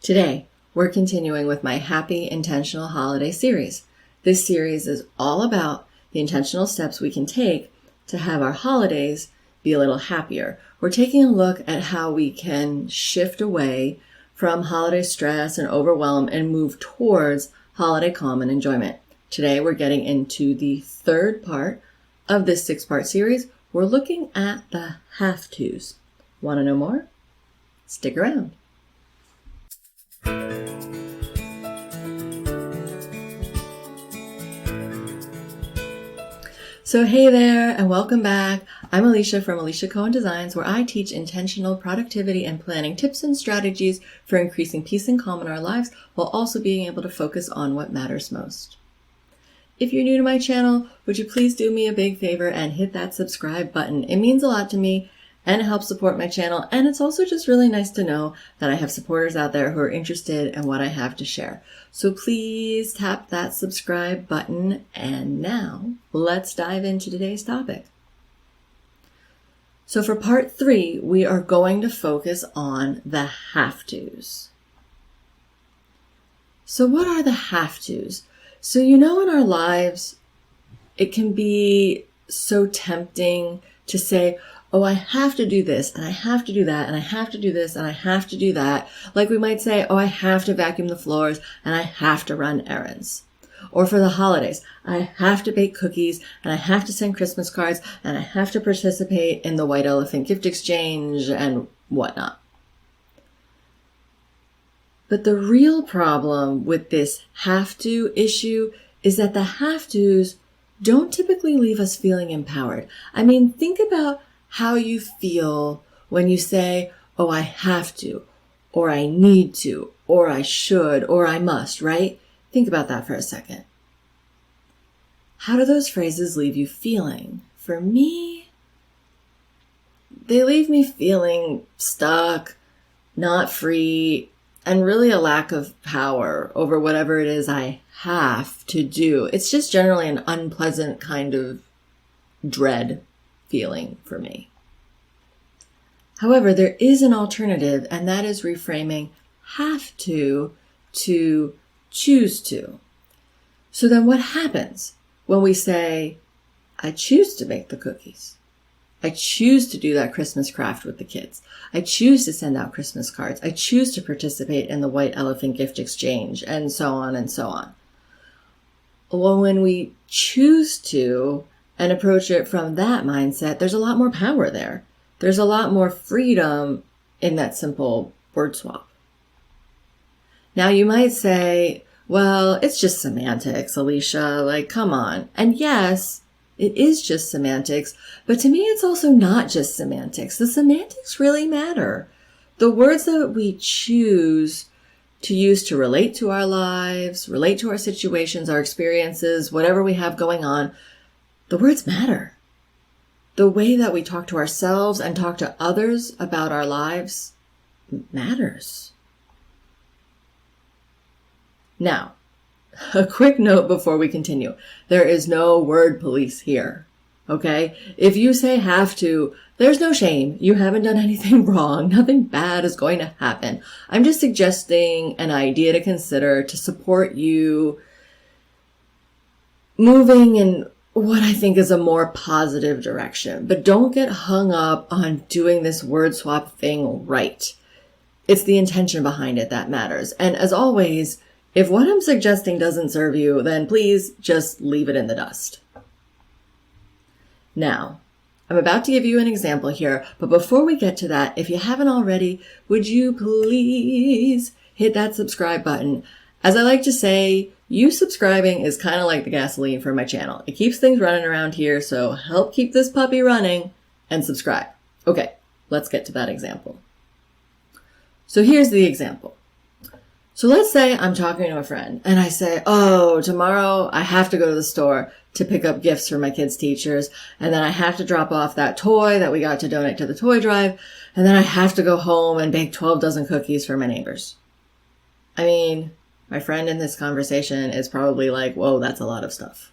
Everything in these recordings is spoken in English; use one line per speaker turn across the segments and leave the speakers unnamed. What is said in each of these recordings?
Today, we're continuing with my Happy Intentional Holiday series. This series is all about the intentional steps we can take to have our holidays be a little happier. We're taking a look at how we can shift away from holiday stress and overwhelm and move towards holiday calm and enjoyment. Today, we're getting into the third part of this 6-part series. We're looking at the have-tos. Want to know more? Stick around. So hey there, and welcome back. I'm Alicia from Alicia Cohen Designs, where I teach intentional productivity and planning tips and strategies for increasing peace and calm in our lives while also being able to focus on what matters most. If you're new to my channel, would you please do me a big favor and hit that subscribe button? It means a lot to me and it helps support my channel, and it's also just really nice to know that I have supporters out there who are interested in what I have to share. So please tap that subscribe button, and now let's dive into today's topic. So for part 3, we are going to focus on the have-tos. So what are the have-tos? So in our lives, it can be so tempting to say, oh, I have to do this, and I have to do that, and I have to do this, and I have to do that. Like we might say, oh, I have to vacuum the floors, and I have to run errands. Or for the holidays, I have to bake cookies, and I have to send Christmas cards, and I have to participate in the white elephant gift exchange and whatnot. But the real problem with this have-to issue is that the have-tos don't typically leave us feeling empowered. I mean, think about how you feel when you say, oh, I have to, or I need to, or I should, or I must, right? Think about that for a second. How do those phrases leave you feeling? For me, they leave me feeling stuck, not free, and really a lack of power over whatever it is I have to do. It's just generally an unpleasant kind of dread feeling for me. However, there is an alternative, and that is reframing have to choose to. So then what happens when we say, I choose to bake the cookies? I choose to do that Christmas craft with the kids. I choose to send out Christmas cards. I choose to participate in the white elephant gift exchange, and so on and so on. Well, when we choose to and approach it from that mindset, there's a lot more power there. There's a lot more freedom in that simple word swap. Now you might say, well, it's just semantics, Alicia, like, come on. And yes, it is just semantics, but to me, it's also not just semantics. The semantics really matter. The words that we choose to use to relate to our lives, relate to our situations, our experiences, whatever we have going on, the words matter. The way that we talk to ourselves and talk to others about our lives matters. Now, a quick note before we continue. There is no word police here, okay? If you say have to, there's no shame. You haven't done anything wrong. Nothing bad is going to happen. I'm just suggesting an idea to consider to support you moving in what I think is a more positive direction. But don't get hung up on doing this word swap thing right. It's the intention behind it that matters. And as always, if what I'm suggesting doesn't serve you, then please just leave it in the dust. Now, I'm about to give you an example here, but before we get to that, if you haven't already, would you please hit that subscribe button? As I like to say, you subscribing is kind of like the gasoline for my channel. It keeps things running around here, so help keep this puppy running and subscribe. Okay, let's get to that example. So here's the example. So let's say I'm talking to a friend and I say, oh, tomorrow I have to go to the store to pick up gifts for my kids' teachers. And then I have to drop off that toy that we got to donate to the toy drive. And then I have to go home and bake 12 dozen cookies for my neighbors. I mean, my friend in this conversation is probably like, whoa, that's a lot of stuff.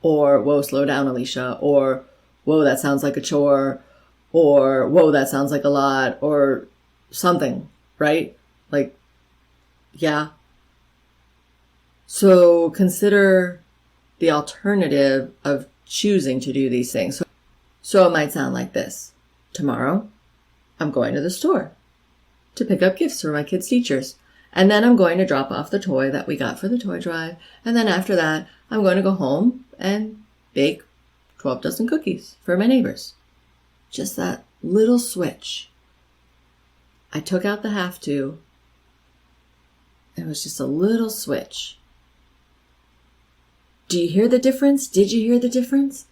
Or, whoa, slow down, Alicia. Or, whoa, that sounds like a chore. Or, whoa, that sounds like a lot. Or something, right? Like, yeah. So consider the alternative of choosing to do these things. So it might sound like this. Tomorrow, I'm going to the store to pick up gifts for my kids' teachers. And then I'm going to drop off the toy that we got for the toy drive. And then after that, I'm going to go home and bake 12 dozen cookies for my neighbors. Just that little switch. I took out the have to. It was just a little switch. Do you hear the difference? Did you hear the difference?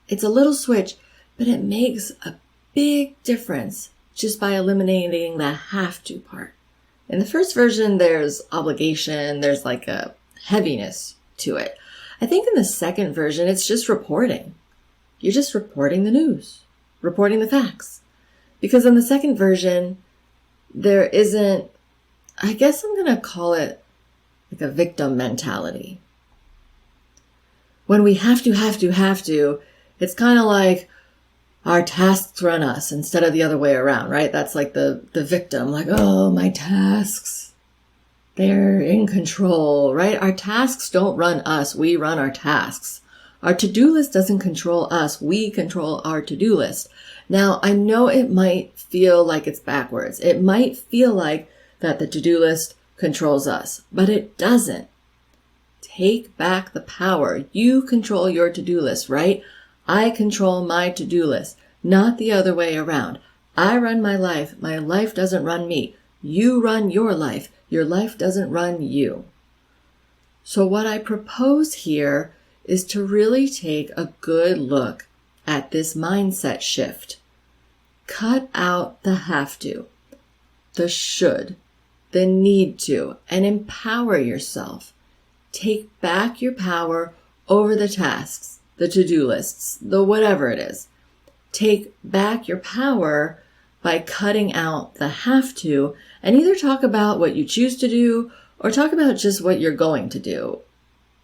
It's a little switch, but it makes a big difference just by eliminating the have to part. In the first version, there's obligation, there's like a heaviness to it. I think in the second version, it's just reporting. You're just reporting the news, reporting the facts. Because in the second version, there isn't, I guess I'm going to call it like a victim mentality. When we have to, it's kind of like our tasks run us instead of the other way around, right? That's like the victim, like, oh, my tasks, they're in control, right? Our tasks don't run us. We run our tasks. Our to-do list doesn't control us. We control our to-do list. Now, I know it might feel like it's backwards. It might feel like that the to-do list controls us, but it doesn't. Take back the power. You control your to-do list, right? I control my to-do list, not the other way around. I run my life. My life doesn't run me. You run your life. Your life doesn't run you. So what I propose here is to really take a good look at this mindset shift. Cut out the have to, the should, the need to, and empower yourself. Take back your power over the tasks, the to-do lists, the whatever it is. Take back your power by cutting out the have to, and either talk about what you choose to do or talk about just what you're going to do.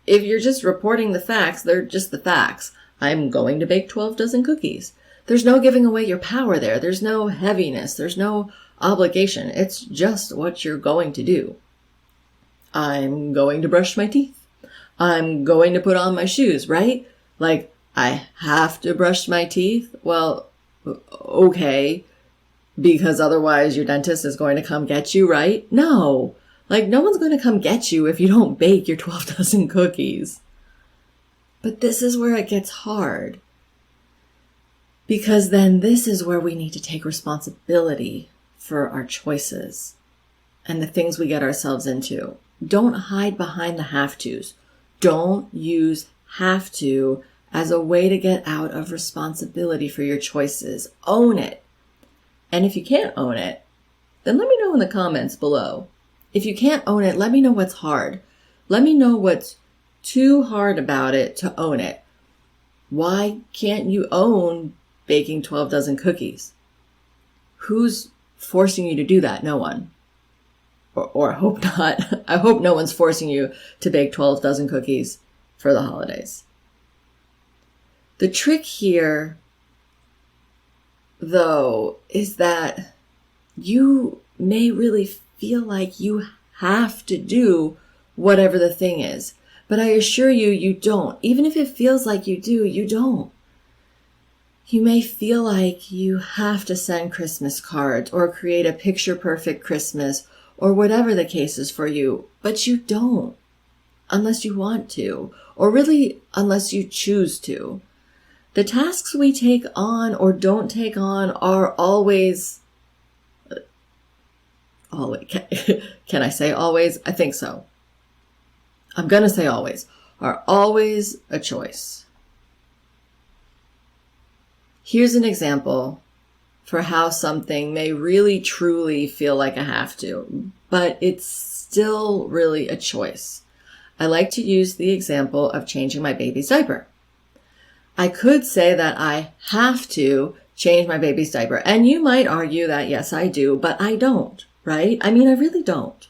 If you're just reporting the facts, they're just the facts. I'm going to bake 12 dozen cookies. There's no giving away your power there. There's no heaviness. There's no obligation. It's just what you're going to do. I'm going to brush my teeth. I'm going to put on my shoes, right? Like, I have to brush my teeth? Well, okay, because otherwise your dentist is going to come get you, right? No, like no one's going to come get you if you don't bake your 12 dozen cookies. But this is where it gets hard. Because then this is where we need to take responsibility for our choices and the things we get ourselves into. Don't hide behind the have-tos. Don't use have to as a way to get out of responsibility for your choices. Own it. And if you can't own it, then let me know in the comments below. If you can't own it, let me know what's hard. Let me know what's too hard about it to own it. Why can't you own baking 12 dozen cookies? Who's forcing you to do that? No one. Or I hope not. I hope no one's forcing you to bake 12 dozen cookies for the holidays. The trick here, though, is that you may really feel like you have to do whatever the thing is. But I assure you, you don't. Even if it feels like you do, you don't. You may feel like you have to send Christmas cards or create a picture-perfect Christmas or whatever the case is for you, but you don't unless you want to, or really unless you choose to. The tasks we take on or don't take on are always, can I say always? I think so. I'm going to say always, are always a choice. Here's an example for how something may really truly feel like a have to, but it's still really a choice. I like to use the example of changing my baby's diaper. I could say that I have to change my baby's diaper, and you might argue that yes, I do, but I don't, right? I mean, I really don't.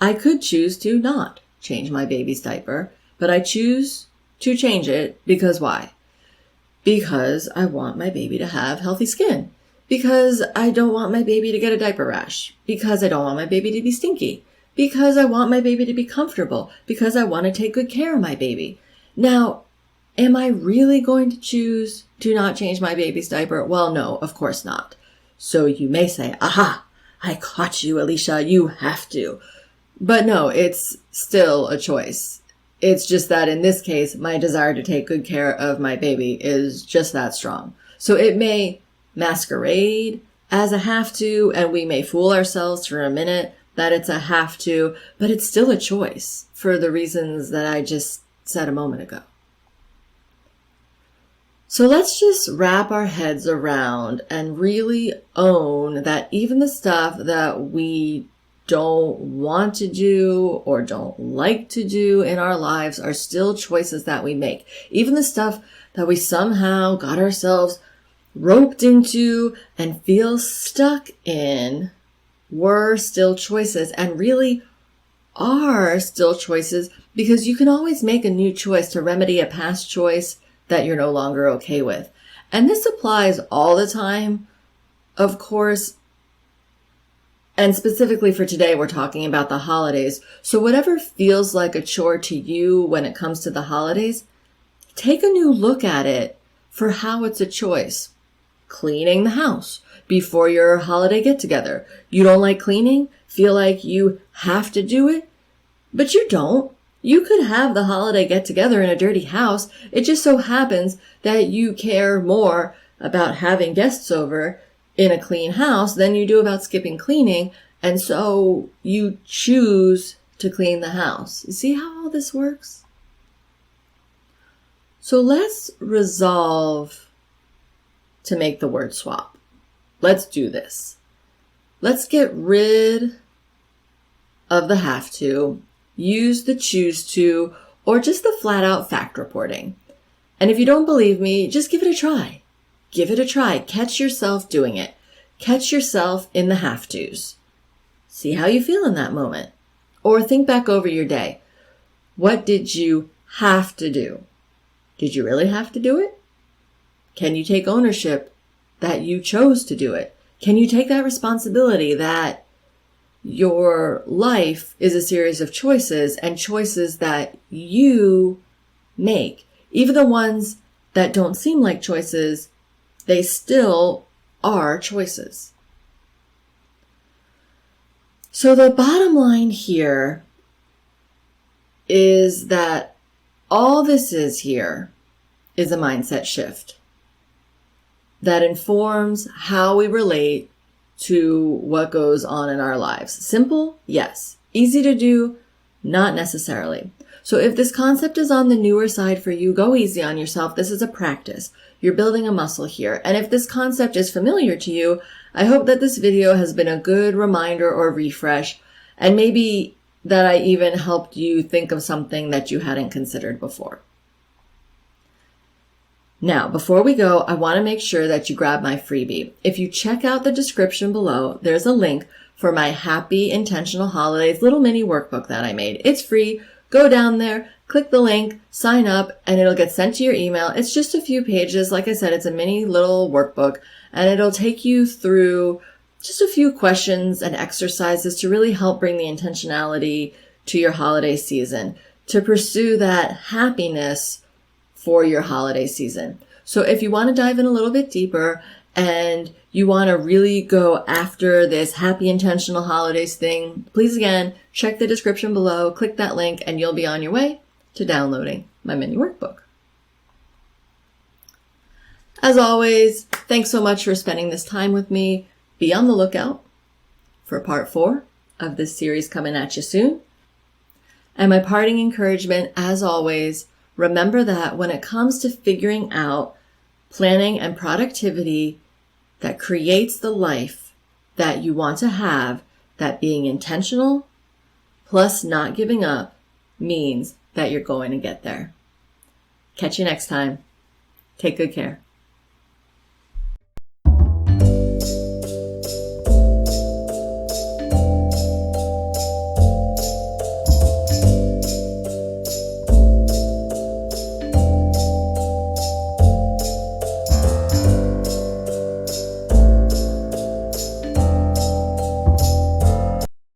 I could choose to not change my baby's diaper, but I choose to change it because why? Because I want my baby to have healthy skin. because I don't want my baby to get a diaper rash, because I don't want my baby to be stinky, because I want my baby to be comfortable, because I want to take good care of my baby. Now, am I really going to choose to not change my baby's diaper? Well, no, of course not. So you may say, aha, I caught you, Alicia, you have to. But no, it's still a choice. It's just that in this case, my desire to take good care of my baby is just that strong. So it may masquerade as a have to, and we may fool ourselves for a minute that it's a have to, but it's still a choice for the reasons that I just said a moment ago. So let's just wrap our heads around and really own that even the stuff that we don't want to do or don't like to do in our lives are still choices that we make. Even the stuff that we somehow got ourselves roped into and feel stuck in were still choices, and really are still choices, because you can always make a new choice to remedy a past choice that you're no longer okay with. And this applies all the time, of course. And specifically for today, we're talking about the holidays. So whatever feels like a chore to you when it comes to the holidays, take a new look at it for how it's a choice. Cleaning the house before your holiday get-together. You don't like cleaning? Feel like you have to do it? But you don't. You could have the holiday get-together in a dirty house. It just so happens that you care more about having guests over in a clean house than you do about skipping cleaning. And so you choose to clean the house. You see how all this works? So let's resolve to make the word swap. Let's do this. Let's get rid of the have to, use the choose to, or just the flat out fact reporting. And if you don't believe me, just give it a try. Give it a try. Catch yourself doing it. Catch yourself in the have tos. See how you feel in that moment. Or think back over your day. What did you have to do? Did you really have to do it? Can you take ownership that you chose to do it? Can you take that responsibility that your life is a series of choices, and choices that you make? Even the ones that don't seem like choices, they still are choices. So the bottom line here is that all this is here is a mindset shift that informs how we relate to what goes on in our lives. Simple? Yes. Easy to do? Not necessarily. So if this concept is on the newer side for you, go easy on yourself. This is a practice. You're building a muscle here. And if this concept is familiar to you, I hope that this video has been a good reminder or refresh, and maybe that I even helped you think of something that you hadn't considered before. Now, before we go, I want to make sure that you grab my freebie. If you check out the description below, there's a link for my Happy Intentional Holidays little mini workbook that I made. It's free. Go down there, click the link, sign up, and it'll get sent to your email. It's just a few pages. Like I said, it's a mini little workbook, and it'll take you through just a few questions and exercises to really help bring the intentionality to your holiday season, to pursue that happiness for your holiday season. So if you want to dive in a little bit deeper and you want to really go after this happy intentional holidays thing, please again, check the description below, click that link, and you'll be on your way to downloading my mini workbook. As always, thanks so much for spending this time with me. Be on the lookout for part 4 of this series coming at you soon. And my parting encouragement, as always, remember that when it comes to figuring out planning and productivity that creates the life that you want to have, that being intentional plus not giving up means that you're going to get there. Catch you next time. Take good care.